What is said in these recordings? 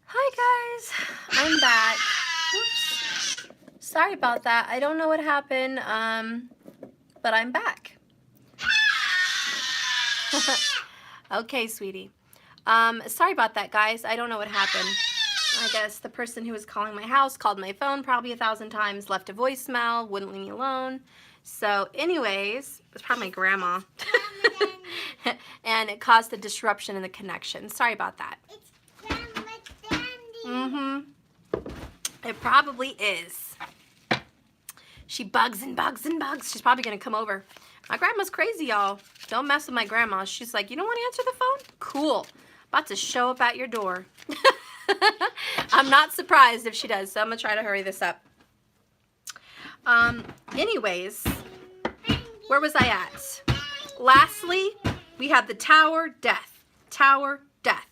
Hi guys, I'm back. Oops. Sorry about that. I don't know what happened, but I'm back. Okay, sweetie. Sorry about that, guys. I don't know what happened. I guess the person who was calling my house called my phone probably 1,000 times, left a voicemail, wouldn't leave me alone. So anyways, it's probably my grandma. And it caused a disruption in the connection. Sorry about that. It's Grandma Dandy. It probably is. She bugs and bugs and bugs. She's probably gonna come over. My grandma's crazy, y'all. Don't mess with my grandma. She's like, you don't want to answer the phone? Cool. About to show up at your door. I'm not surprised if she does, so I'm gonna try to hurry this up. Anyways, where was I at? Lastly, we have the Tower, Death. Tower, Death.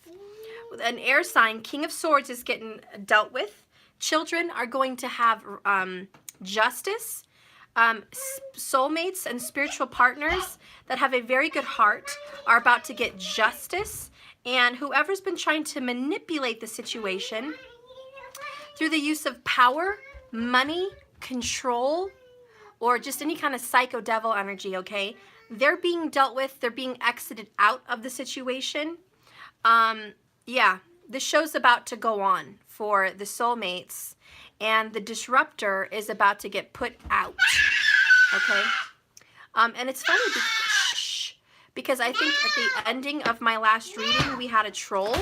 An air sign, King of Swords, is getting dealt with. Children are going to have justice. Soulmates and spiritual partners that have a very good heart are about to get justice. And whoever's been trying to manipulate the situation through the use of power, money, control, or just any kind of psycho devil energy, okay? They're being dealt with. They're being exited out of the situation. Yeah, the show's about to go on for the soulmates, and the disruptor is about to get put out, okay? And it's funny because I think at the ending of my last reading, we had a troll,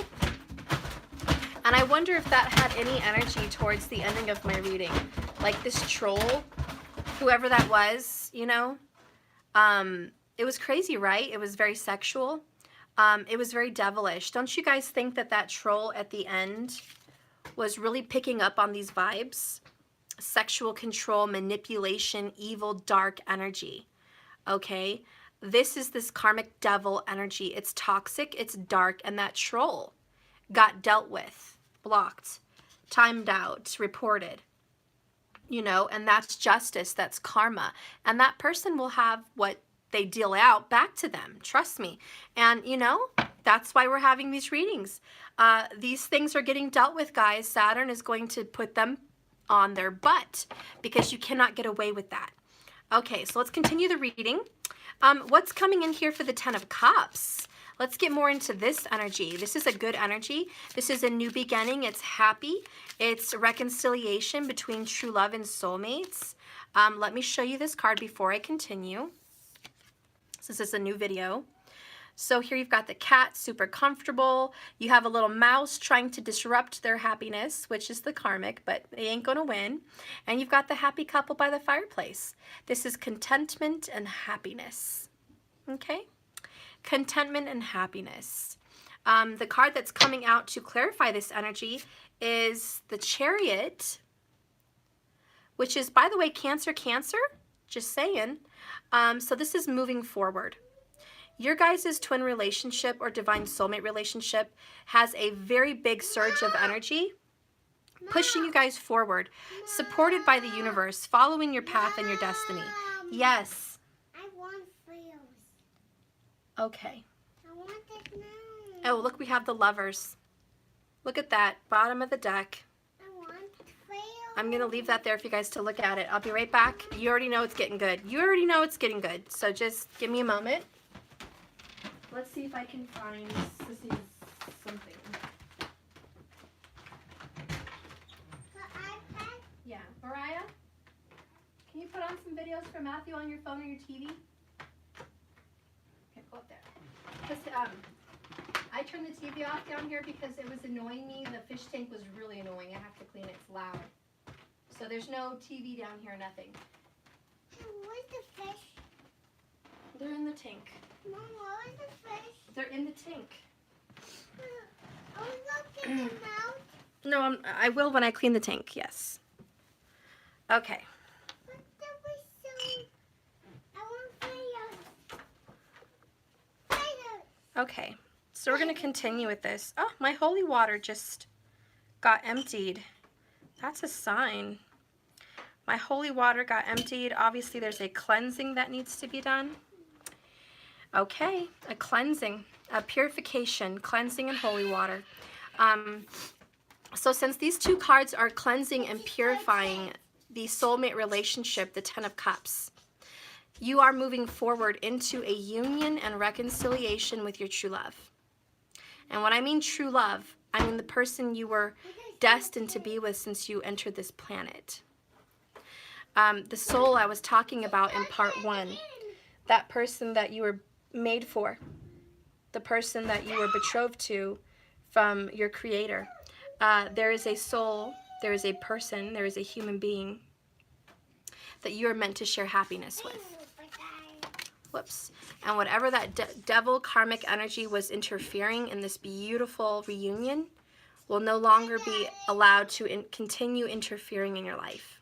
and I wonder if that had any energy towards the ending of my reading. Like this troll, whoever that was, you know, it was crazy, right? It was very sexual. It was very devilish. Don't you guys think that that troll at the end was really picking up on these vibes? Sexual control, manipulation, evil, dark energy. Okay? This is this karmic devil energy. It's toxic, it's dark, and that troll got dealt with, blocked, timed out, reported. You know, and that's justice, that's karma. And that person will have what they deal out back to them. Trust me. And, you know, that's why we're having these readings. These things are getting dealt with, guys. Saturn is going to put them on their butt because you cannot get away with that. Okay, so let's continue the reading. What's coming in here for the 10 of Cups? Let's get more into this energy. This is a good energy. This is a new beginning. It's happy. It's reconciliation between true love and soulmates. Let me show you this card before I continue. This is a new video. So here you've got the cat, super comfortable. You have a little mouse trying to disrupt their happiness, which is the karmic, but they ain't gonna win. And you've got the happy couple by the fireplace. This is contentment and happiness. Okay? Contentment and happiness. The card that's coming out to clarify this energy is the Chariot, which is, by the way, Cancer, Cancer. Just saying. So this is moving forward. Your guys' twin relationship or divine soulmate relationship has a very big surge of energy, pushing you guys forward, supported by the universe, following your path and your destiny. Yes. I want feels. Okay. I want it now. Oh, look, we have the Lovers. Look at that, bottom of the deck. I want feels. I'm going to leave that there for you guys to look at it. I'll be right back. You already know it's getting good. You already know it's getting good. So just give me a moment. Let's see if I can find, this is something. The iPad? Yeah. Mariah, can you put on some videos for Matthew on your phone or your TV? Okay, go up there. Because I turned the TV off down here because it was annoying me. The fish tank was really annoying. I have to clean it. It's loud. So there's no TV down here, nothing. Where's the fish? They're in the tank. Mom, where's the fish? They're in the tank. I was looking them out. No, I will when I clean the tank, yes. Okay. But there was some... I want feels. Okay. So we're going to continue with this. Oh, my holy water just got emptied. That's a sign. My holy water got emptied. Obviously, there's a cleansing that needs to be done. Okay, a cleansing, a purification, cleansing and holy water. So since these two cards are cleansing and purifying the soulmate relationship, the Ten of Cups, you are moving forward into a union and reconciliation with your true love. And when I mean true love, I mean the person you were destined to be with since you entered this planet. The soul I was talking about in part 1, that person that you were made for, the person that you were betrothed to from your creator. There is a soul, there is a person, there is a human being that you are meant to share happiness with. Whoops. And whatever that devil karmic energy was interfering in this beautiful reunion will no longer be allowed to continue interfering in your life.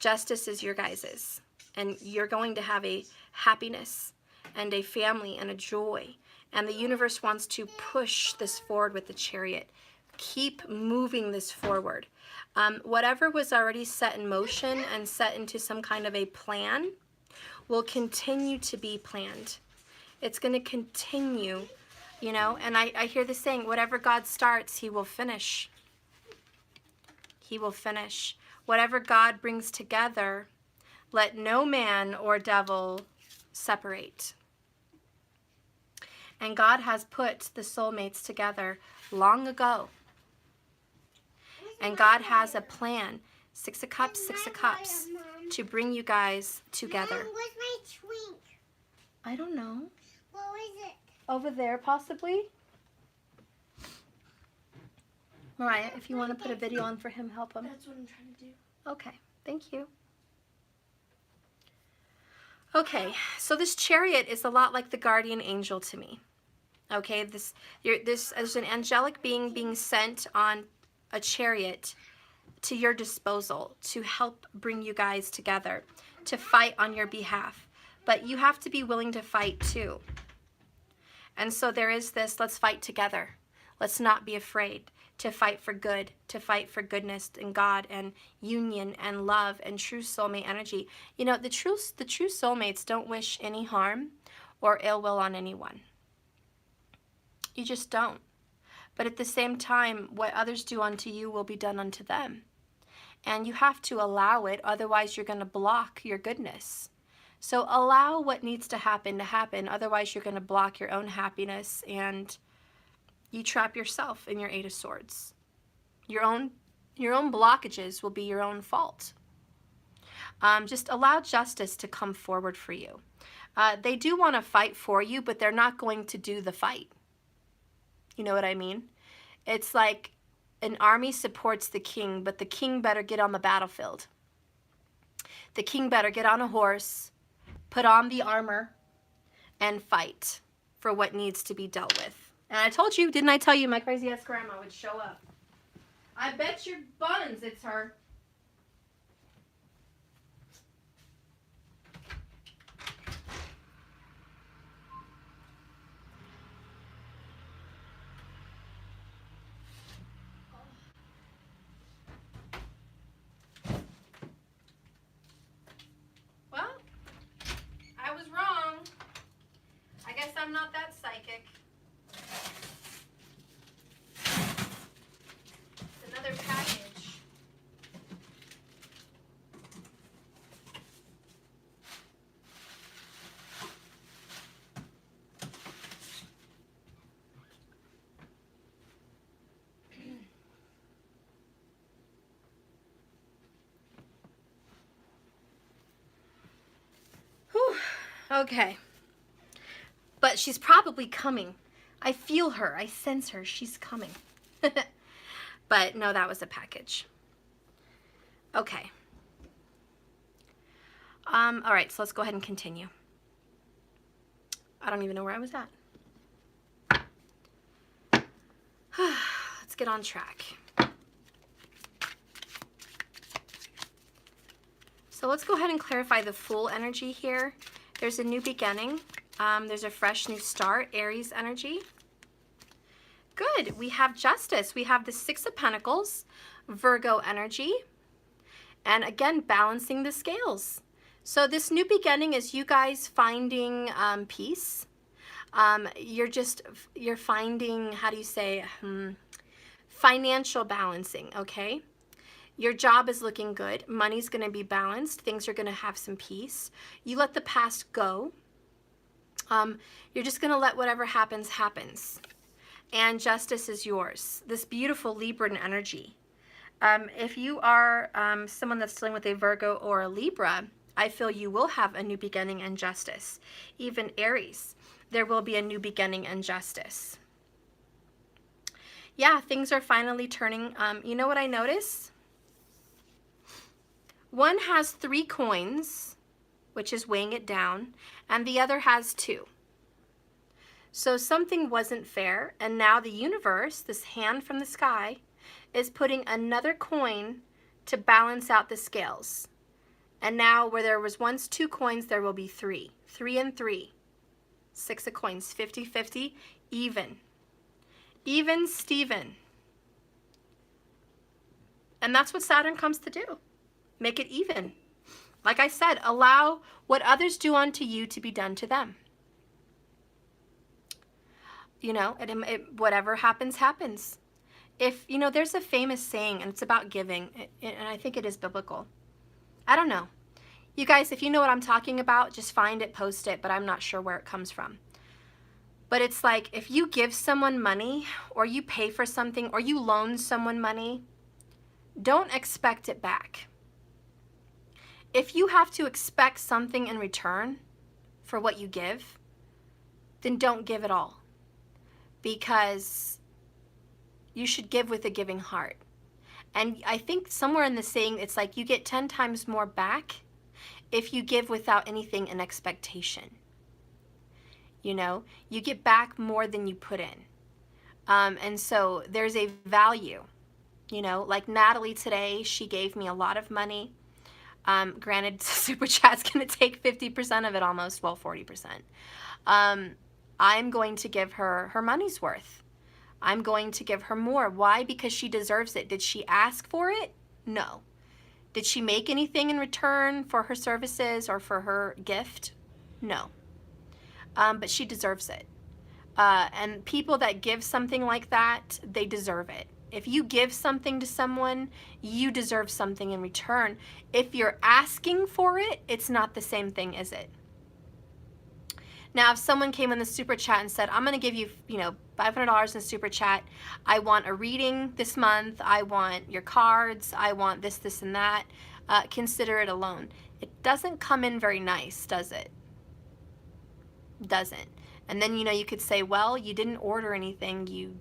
Justice is your guys's, and you're going to have a happiness and a family and a joy, and the universe wants to push this forward with the Chariot. Keep moving this forward. Whatever was already set in motion and set into some kind of a plan will continue to be planned. It's going to continue, you know, and I hear the saying, whatever God starts, he will finish. He will finish. Whatever God brings together, let no man or devil separate. And God has put the soulmates together long ago. And God has a plan, 6 of Cups, 6 of Cups, to bring you guys together. Mom, where's my twink? I don't know. Where is it? Over there, possibly? Mariah, if you want to put a video on for him, help him. That's what I'm trying to do. Okay, thank you. Okay, so this Chariot is a lot like the guardian angel to me. Okay, this is an angelic being sent on a chariot to your disposal to help bring you guys together, to fight on your behalf. But you have to be willing to fight too. And so there is this, let's fight together. Let's not be afraid to fight for good, to fight for goodness and God and union and love and true soulmate energy. You know, the true soulmates don't wish any harm or ill will on anyone. You just don't. But at the same time, what others do unto you will be done unto them. And you have to allow it, otherwise you're going to block your goodness. So allow what needs to happen, otherwise you're going to block your own happiness and you trap yourself in your 8 of Swords. Your own blockages will be your own fault. Just allow justice to come forward for you. They do want to fight for you, but they're not going to do the fight. You know what I mean? It's like an army supports the king, but the king better get on the battlefield. The king better get on a horse, put on the armor, and fight for what needs to be dealt with. And I told you, didn't I tell you my crazy-ass grandma would show up? I bet your buns it's her. Well, I was wrong. I guess I'm not that psychic. Another package. Whew. Okay. But she's probably coming. I feel her. I sense her. She's coming. But no, that was a package. Okay. All right, so let's go ahead and continue. I don't even know where I was at. Let's get on track. So let's go ahead and clarify the Fool energy here. There's a new beginning. There's a fresh new start, Aries energy. Good. We have Justice. We have the 6 of Pentacles, Virgo energy. And again, balancing the scales. So this new beginning is you guys finding peace. You're finding, how do you say, Financial balancing, okay? Your job is looking good. Money's going to be balanced. Things are going to have some peace. You let the past go. You're just going to let whatever happens, happens. And justice is yours. This beautiful Libran energy. If you are someone that's dealing with a Virgo or a Libra, I feel you will have a new beginning and justice. Even Aries, there will be a new beginning and justice. Yeah, things are finally turning. You know what I notice? One has 3 coins, which is weighing it down, and the other has 2. So something wasn't fair, and now the universe, this hand from the sky, is putting another coin to balance out the scales. And now where there was once 2 coins, there will be 3. 3 and 3. 6 of coins, 50-50, even. Even Steven. And that's what Saturn comes to do. Make it even. Like I said, allow what others do unto you to be done to them. You know, whatever happens, happens. If, you know, there's a famous saying, and it's about giving, and I think it is biblical. I don't know. You guys, if you know what I'm talking about, just find it, post it, but I'm not sure where it comes from. But it's like, if you give someone money, or you pay for something, or you loan someone money, don't expect it back. If you have to expect something in return for what you give, then don't give at all. Because you should give with a giving heart. And I think somewhere in the saying, it's like you get 10 times more back if you give without anything in expectation. You know, you get back more than you put in. And so there's a value. You know, like Natalie today, she gave me a lot of money. Granted, Super Chat's going to take 50% of it almost, well, 40%. I'm going to give her her money's worth. I'm going to give her more. Why? Because she deserves it. Did she ask for it? No. Did she make anything in return for her services or for her gift? No. But she deserves it. And people that give something like that, they deserve it. If you give something to someone, you deserve something in return. If you're asking for it, it's not the same thing, is it? Now, if someone came in the Super Chat and said, I'm going to give you, you know, $500 in Super Chat. I want a reading this month. I want your cards. I want this, this, and that. Consider it a loan. It doesn't come in very nice, does it? Doesn't. And then, you know, you could say, well, you didn't order anything. You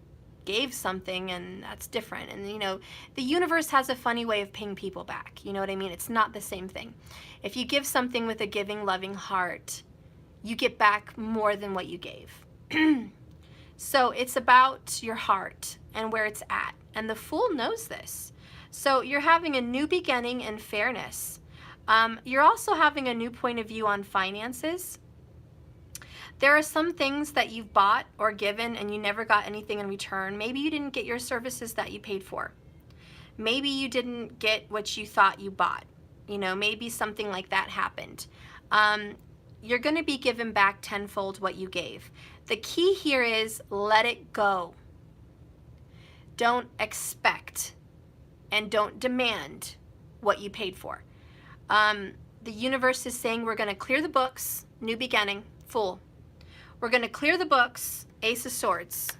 gave something, and that's different. And, you know, the universe has a funny way of paying people back. You know what I mean? It's not the same thing. If you give something with a giving, loving heart, you get back more than what you gave. So it's about your heart and where it's at. And the Fool knows this. So you're having a new beginning in fairness. You're also having a new point of view on finances. There are some things that you've bought or given and you never got anything in return. Maybe you didn't get your services that you paid for. Maybe you didn't get what you thought you bought. You know, maybe something like that happened. You're going to be given back tenfold what you gave. The key here is let it go. Don't expect and don't demand what you paid for. The universe is saying we're going to clear the books, new beginning, Fool. We're going to clear the books, Ace of Swords.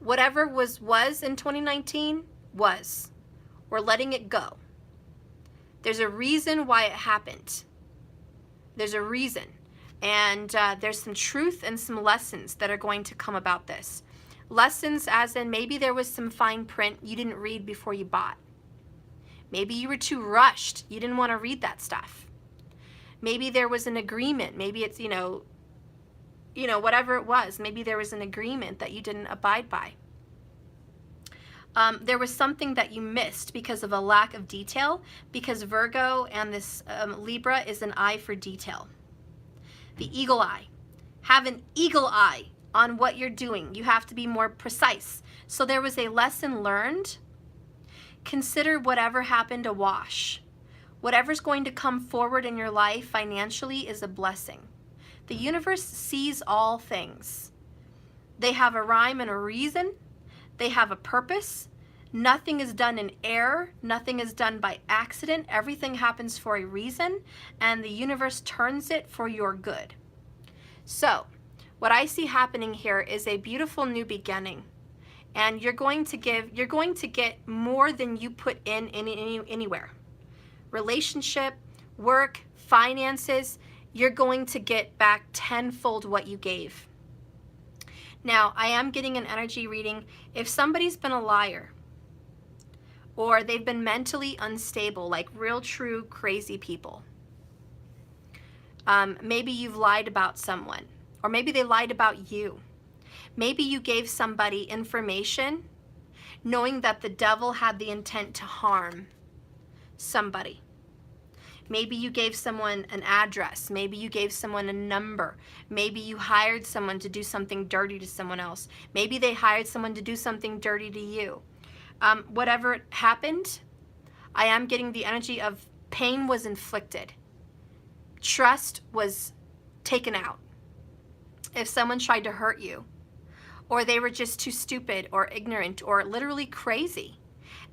Whatever was in 2019, was. We're letting it go. There's a reason why it happened. There's a reason. And there's some truth and some lessons that are going to come about this. Lessons as in maybe there was some fine print you didn't read before you bought. Maybe you were too rushed. You didn't want to read that stuff. Maybe there was an agreement. Maybe it's, you know, whatever it was. Maybe there was an agreement that you didn't abide by. There was something that you missed because of a lack of detail, because Virgo and this Libra is an eye for detail. The eagle eye. Have an eagle eye on what you're doing. You have to be more precise. So there was a lesson learned. Consider whatever happened a wash. Whatever's going to come forward in your life financially is a blessing. The universe sees all things. They have a rhyme and a reason. They have a purpose. Nothing is done in error. Nothing is done by accident. Everything happens for a reason, and the universe turns it for your good. So, what I see happening here is a beautiful new beginning. And you're going to get more than you put in anywhere. Relationship, work, finances, you're going to get back tenfold what you gave. Now, I am getting an energy reading. If somebody's been a liar, or they've been mentally unstable, like real, true, crazy people, maybe you've lied about someone, or maybe they lied about you. Maybe you gave somebody information knowing that the devil had the intent to harm somebody. Maybe you gave someone an address. Maybe you gave someone a number. Maybe you hired someone to do something dirty to someone else. Maybe they hired someone to do something dirty to you. Whatever happened, I am getting the energy of pain was inflicted. Trust was taken out. If someone tried to hurt you, or they were just too stupid or ignorant or literally crazy,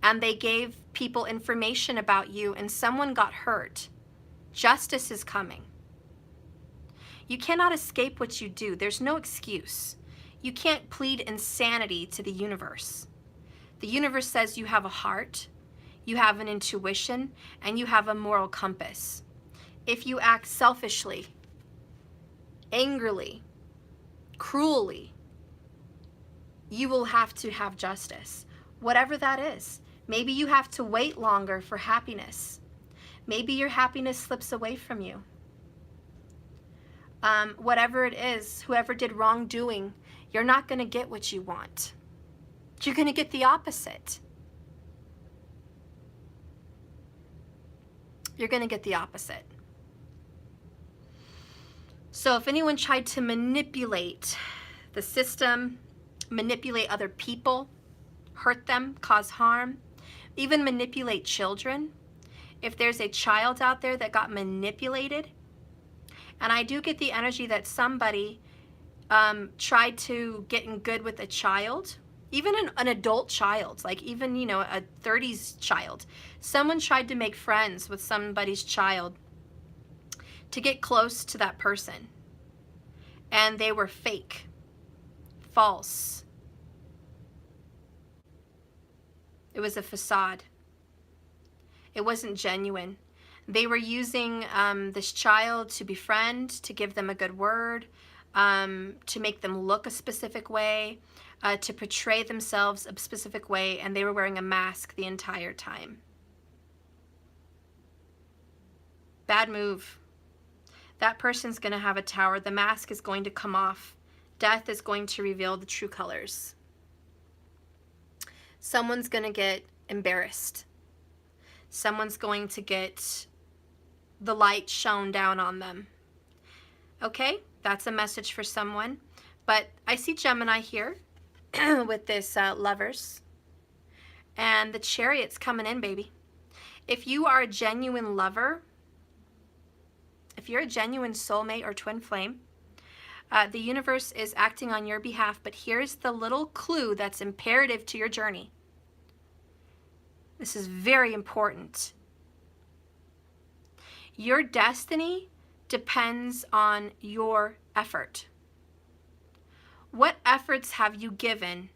and they gave people information about you and someone got hurt, justice is coming. You cannot escape what you do. There's no excuse. You can't plead insanity to the universe. The universe says you have a heart, you have an intuition, and you have a moral compass. If you act selfishly, angrily, cruelly, you will have to have justice, whatever that is. Maybe you have to wait longer for happiness. Maybe your happiness slips away from you. Whatever it is, whoever did wrongdoing, you're not going to get what you want. You're going to get the opposite. You're going to get the opposite. So if anyone tried to manipulate the system, manipulate other people, hurt them, cause harm, even manipulate children, if there's a child out there that got manipulated, and I do get the energy that somebody tried to get in good with a child, even an adult child, like even, you know, a 30s child. Someone tried to make friends with somebody's child to get close to that person, and they were fake, false. It was a facade. It wasn't genuine. They were using this child to befriend, to give them a good word, to make them look a specific way, to portray themselves a specific way, and they were wearing a mask the entire time. Bad move. That person's going to have a tower. The mask is going to come off. Death is going to reveal the true colors. Someone's going to get embarrassed. Someone's going to get the light shone down on them. Okay, that's a message for someone. But I see Gemini here with this Lovers. And the Chariot's coming in, baby. If you are a genuine lover, if you're a genuine soulmate or twin flame, the universe is acting on your behalf, but here's the little clue that's imperative to your journey. This is very important. Your destiny depends on your effort. What efforts have you given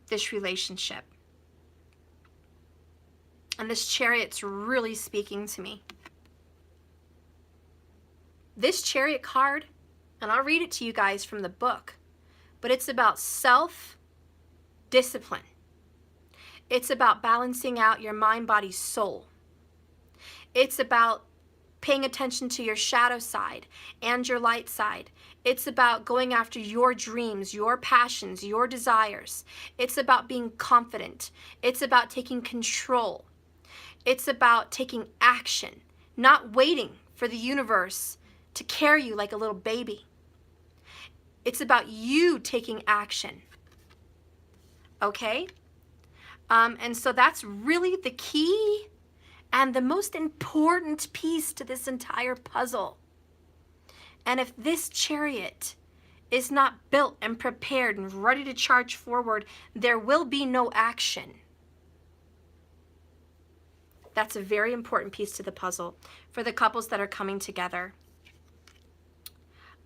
this relationship? And this Chariot's really speaking to me. This Chariot card, and I'll read it to you guys from the book, but it's about self-discipline. It's about balancing out your mind, body, soul. It's about paying attention to your shadow side and your light side. It's about going after your dreams, your passions, your desires. It's about being confident. It's about taking control. It's about taking action, not waiting for the universe to carry you like a little baby. It's about you taking action. Okay? And so that's really the key and the most important piece to this entire puzzle. And if this Chariot is not built and prepared and ready to charge forward, there will be no action. That's a very important piece to the puzzle for the couples that are coming together.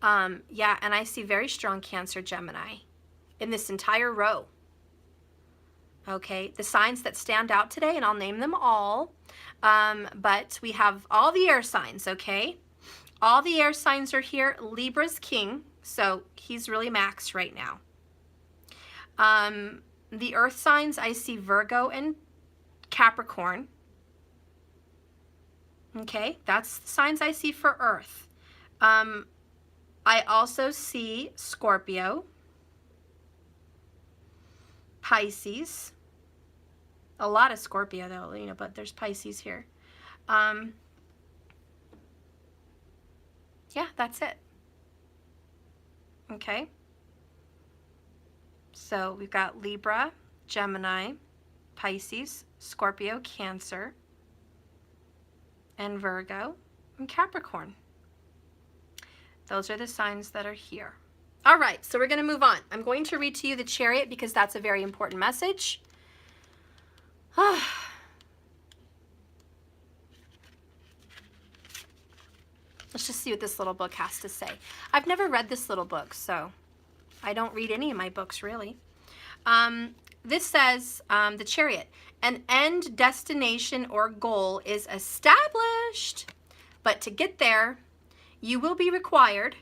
Yeah, and I see very strong Cancer, Gemini in this entire row. Okay, the signs that stand out today, and I'll name them all, but we have all the air signs, okay? All the air signs are here. Libra's king, so he's really maxed right now. The earth signs, I see Virgo and Capricorn. Okay, that's the signs I see for earth. I also see Scorpio, Pisces, a lot of Scorpio though, you know, but there's Pisces here. Yeah, that's it. Okay. So we've got Libra, Gemini, Pisces, Scorpio, Cancer, and Virgo, and Capricorn. Those are the signs that are here. All right, so we're going to move on. I'm going to read to you the Chariot because that's a very important message. Let's just see what this little book has to say. I've never read this little book, so I don't read any of my books, really. This says, the Chariot, an end, destination, or goal is established, but to get there, you will be required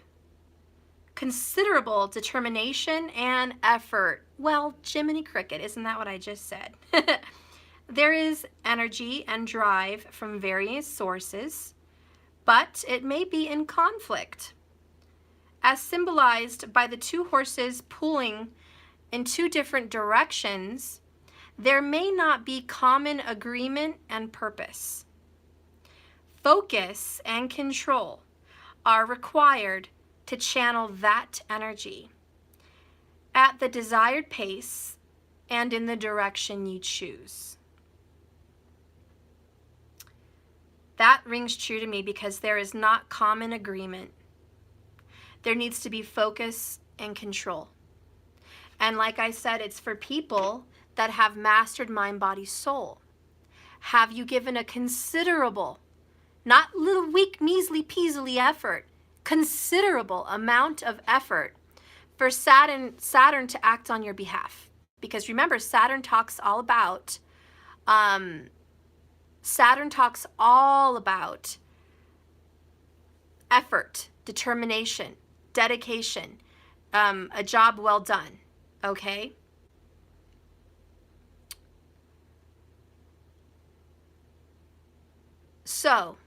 considerable determination and effort. Well, Jiminy Cricket, isn't that what I just said? There is energy and drive from various sources, but it may be in conflict. As symbolized by the two horses pulling in two different directions, there may not be common agreement and purpose. Focus and control are required to channel that energy at the desired pace and in the direction you choose. That rings true to me because there is not common agreement. There needs to be focus and control. And like I said, it's for people that have mastered mind, body, soul. Have you given a considerable, not little weak, measly, peasily effort, considerable amount of effort for Saturn to act on your behalf? Because remember, Saturn talks all about effort, determination, dedication, a job well done, okay? So,